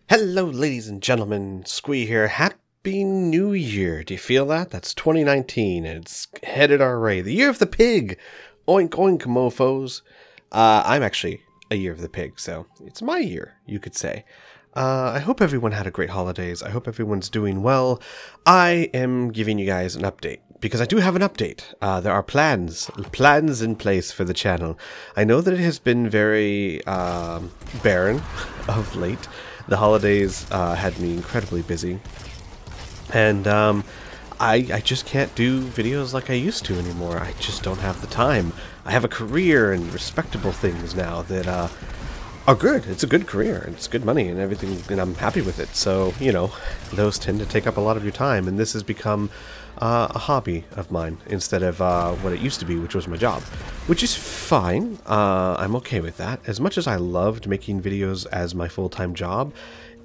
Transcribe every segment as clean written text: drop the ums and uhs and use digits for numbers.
Hello, ladies and gentlemen. Squee here. Happy New Year. Do you feel that? That's 2019, and it's headed our way. The year of the pig. Oink, oink, mofos. I'm actually a year of the pig, so it's my year, you could say. I hope everyone had a great holidays. I hope everyone's doing well. I am giving you guys an update, because I do have an update. There are plans in place for the channel. I know that it has been very barren of late. The holidays had me incredibly busy, and I just can't do videos like I used to anymore. I just don't have the time. I have a career and respectable things now that are good. It's a good career, and it's good money and everything, and I'm happy with it. So, you know, those tend to take up a lot of your time, and this has become a hobby of mine instead of what it used to be, which was my job, which is fine. I'm okay with that. As much as I loved making videos as my full-time job,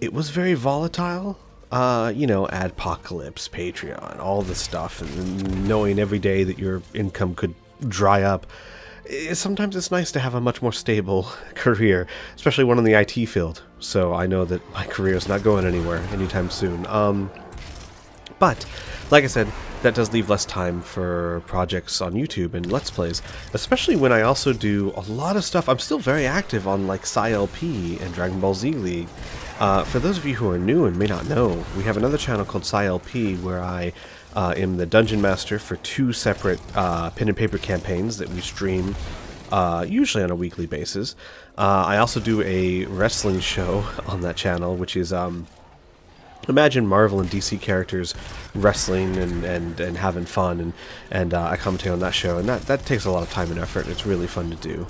it was very volatile. You know, Adpocalypse, Patreon, all this stuff, and knowing every day that your income could dry up. Sometimes it's nice to have a much more stable career, especially one in the IT field, so I know that my career is not going anywhere anytime soon. But, like I said, that does leave less time for projects on YouTube and Let's Plays, especially when I also do a lot of stuff. I'm still very active on, like, PSYLP and Dragon Ball Z League. For those of you who are new and may not know, we have another channel called PSYLP where I am the Dungeon Master for two separate pen and paper campaigns that we stream usually on a weekly basis. I also do a wrestling show on that channel, which is imagine Marvel and DC characters wrestling and having fun, and I commentate on that show, and that takes a lot of time and effort, and it's really fun to do.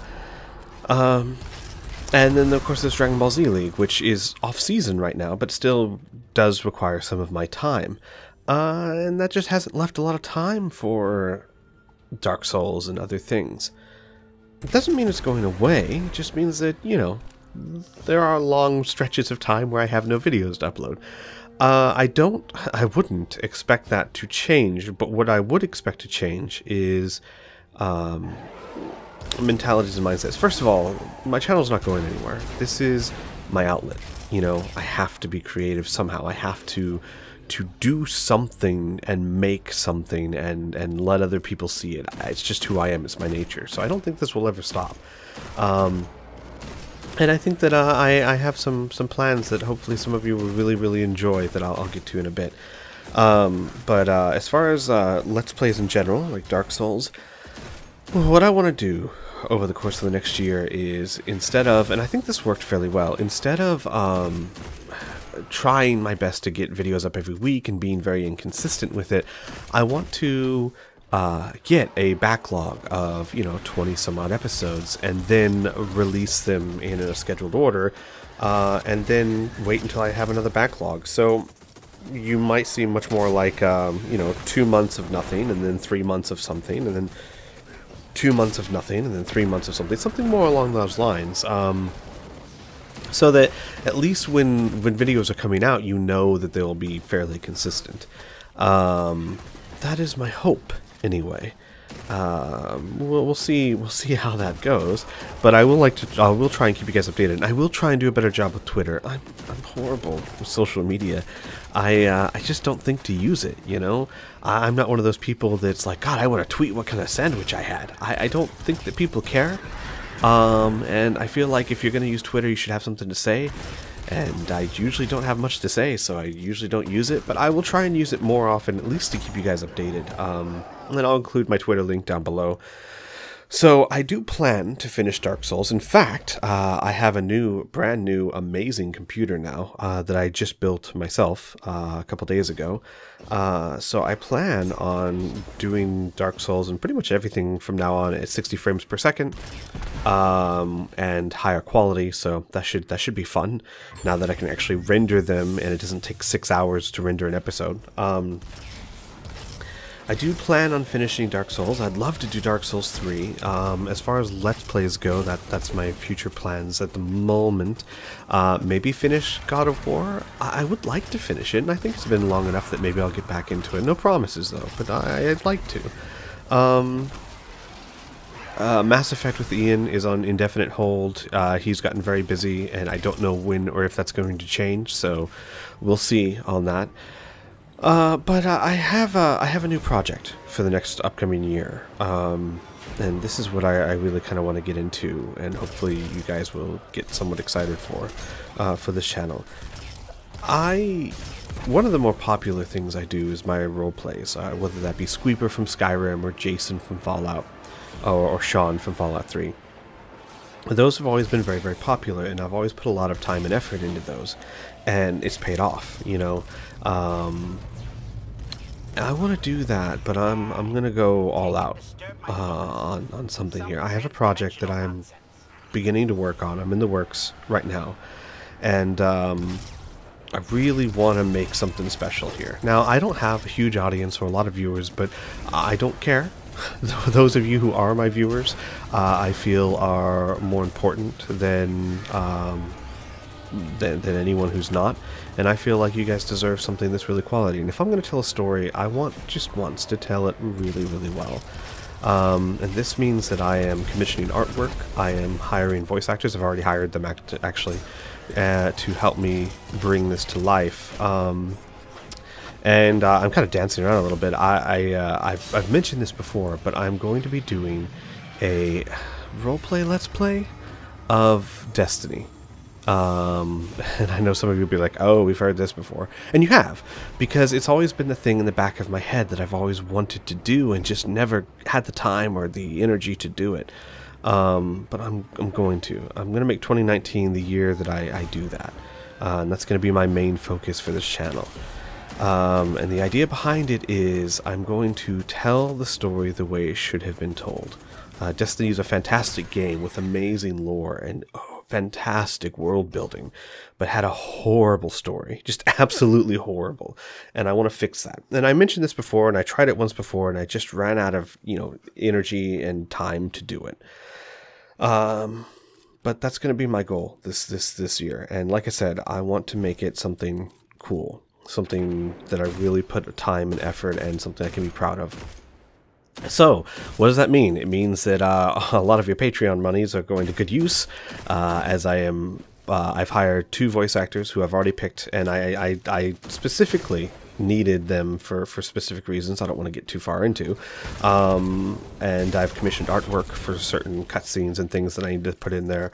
And then, of course, there's Dragon Ball Z League, which is off-season right now, but still does require some of my time. And that just hasn't left a lot of time for Dark Souls and other things. It doesn't mean it's going away, it just means that, you know, there are long stretches of time where I have no videos to upload. I wouldn't expect that to change, but what I would expect to change is mentalities and mindsets. First of all, my channel's not going anywhere. This is my outlet. You know, I have to be creative somehow. I have to do something and make something and let other people see it. It's just who I am. It's my nature. So I don't think this will ever stop. And I think that I have some plans that hopefully some of you will really enjoy that I'll get to in a bit. But as far as Let's Plays in general, like Dark Souls, what I want to do over the course of the next year is, instead of, and I think this worked fairly well, instead of trying my best to get videos up every week and being very inconsistent with it, I want to get a backlog of, you know, 20 some odd episodes and then release them in a scheduled order, and then wait until I have another backlog. So you might see much more like, you know, 2 months of nothing and then 3 months of something, and then 2 months of nothing and then 3 months of something more along those lines. So that at least when videos are coming out, you know that they'll be fairly consistent. That is my hope, anyway. We'll see how that goes, but I will try and keep you guys updated, and I will try and do a better job with Twitter. I'm horrible with social media. I just don't think to use it, you know? I'm not one of those people that's like, God, I want to tweet what kind of sandwich I had. I don't think that people care. And I feel like if you're going to use Twitter, you should have something to say, and I usually don't have much to say, so I usually don't use it, but I will try and use it more often, at least to keep you guys updated. And then I'll include my Twitter link down below. So I do plan to finish Dark Souls. In fact, I have a brand new, amazing computer now that I just built myself a couple days ago. So I plan on doing Dark Souls and pretty much everything from now on at 60 frames per second and higher quality. So that should be fun now that I can actually render them and it doesn't take 6 hours to render an episode. I do plan on finishing Dark Souls. I'd love to do Dark Souls 3. As far as Let's Plays go, that's my future plans at the moment. Maybe finish God of War. I would like to finish it, and I think it's been long enough that maybe I'll get back into it. No promises, though, but I'd like to. Mass Effect with Ian is on indefinite hold. He's gotten very busy, and I don't know when or if that's going to change, so we'll see on that. But I have a new project for the next upcoming year, and this is what I really kind of want to get into, and hopefully you guys will get somewhat excited for this channel. One of the more popular things I do is my role plays, whether that be Squeeper from Skyrim or Jason from Fallout, or Sean from Fallout 3. Those have always been very, very popular, and I've always put a lot of time and effort into those, and it's paid off, you know. I want to do that, but I'm gonna go all out on something here. I have a project that I'm beginning to work on. I'm in the works right now, and I really want to make something special here. Now, I don't have a huge audience or a lot of viewers, but I don't care. Those of you who are my viewers, I feel are more important than anyone who's not, and I feel like you guys deserve something that's really quality. And if I'm going to tell a story, I want just once to tell it really, really well. And this means that I am commissioning artwork. I am hiring voice actors. I've already hired them actually to help me bring this to life. And I'm kind of dancing around a little bit. I've mentioned this before, but I'm going to be doing a roleplay let's play of Destiny. And I know some of you will be like, oh, we've heard this before. And you have, because it's always been the thing in the back of my head that I've always wanted to do and just never had the time or the energy to do it. But I'm going to make 2019 the year that I do that. And that's going to be my main focus for this channel. And the idea behind it is I'm going to tell the story the way it should have been told. Destiny is a fantastic game with amazing lore and fantastic world building, but had a horrible story, just absolutely horrible. And I want to fix that. And I mentioned this before, and I tried it once before, and I just ran out of energy and time to do it. But that's going to be my goal this year. And like I said, I want to make it something cool, something that I really put time and effort, and something I can be proud of. So, what does that mean? It means that a lot of your Patreon monies are going to good use, as I've hired 2 voice actors who I've already picked, and I specifically needed them for specific reasons I don't want to get too far into. And I've commissioned artwork for certain cutscenes and things that I need to put in there.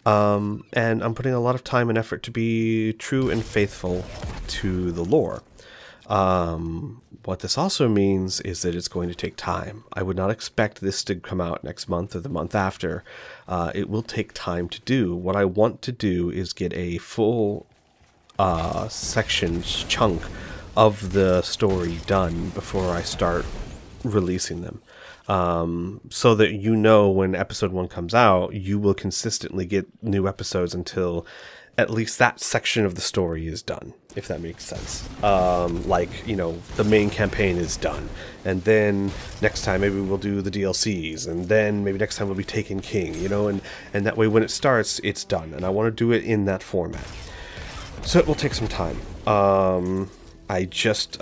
And I'm putting a lot of time and effort to be true and faithful to the lore. What this also means is that it's going to take time. I would not expect this to come out next month or the month after. It will take time to do. What I want to do is get a full chunk of the story done before I start releasing them. So that when episode 1 comes out, you will consistently get new episodes until at least that section of the story is done, if that makes sense. The main campaign is done, and then next time maybe we'll do the DLCs, and then maybe next time we'll be Taken King, and that way when it starts, it's done, and I want to do it in that format. So it will take some time. I just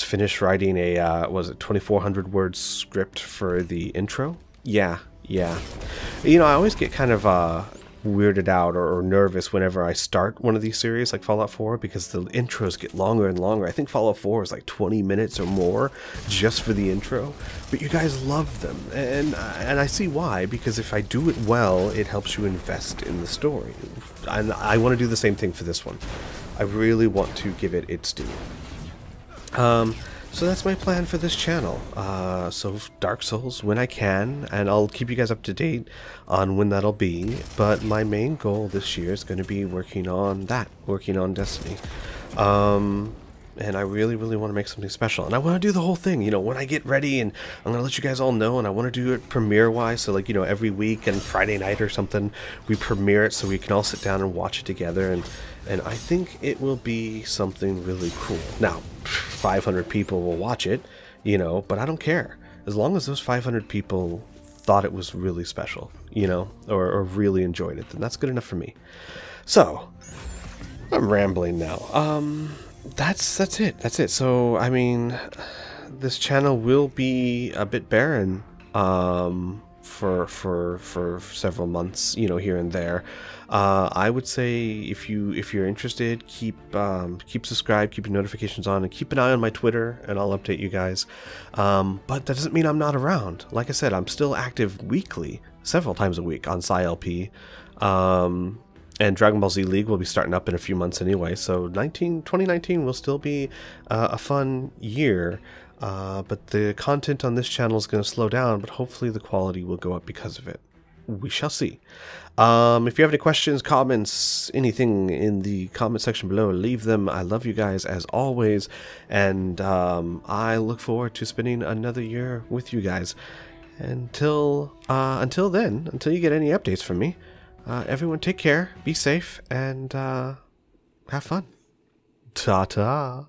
finished writing a 2,400 word script for the intro. Yeah. I always get kind of weirded out or nervous whenever I start one of these series like Fallout 4, because the intros get longer and longer. I think Fallout 4 is like 20 minutes or more just for the intro, but you guys love them, and I see why, because if I do it well, it helps you invest in the story. And I want to do the same thing for this one. I really want to give it its due. So that's my plan for this channel. So Dark Souls when I can, and I'll keep you guys up to date on when that'll be, but my main goal this year is going to be working on Destiny. And I really, really want to make something special, and I want to do the whole thing, when I get ready, and I'm going to let you guys all know, and I want to do it premiere-wise, so every week and Friday night or something, we premiere it so we can all sit down and watch it together, and I think it will be something really cool. Now, 500 people will watch it, but I don't care. As long as those 500 people thought it was really special, or really enjoyed it, then that's good enough for me. So, I'm rambling now. That's it. So, I mean, this channel will be a bit barren, for several months, you know, here and there. I would say if you're interested, keep subscribed, keep your notifications on, and keep an eye on my Twitter, and I'll update you guys. But that doesn't mean I'm not around. Like I said, I'm still active weekly, several times a week on PSYLP. And Dragon Ball Z League will be starting up in a few months anyway, so 2019 will still be a fun year. But the content on this channel is going to slow down, but hopefully the quality will go up because of it. We shall see. If you have any questions, comments, anything in the comment section below, leave them. I love you guys as always, and I look forward to spending another year with you guys. Until then, until you get any updates from me, everyone take care, be safe, and have fun. Ta-ta.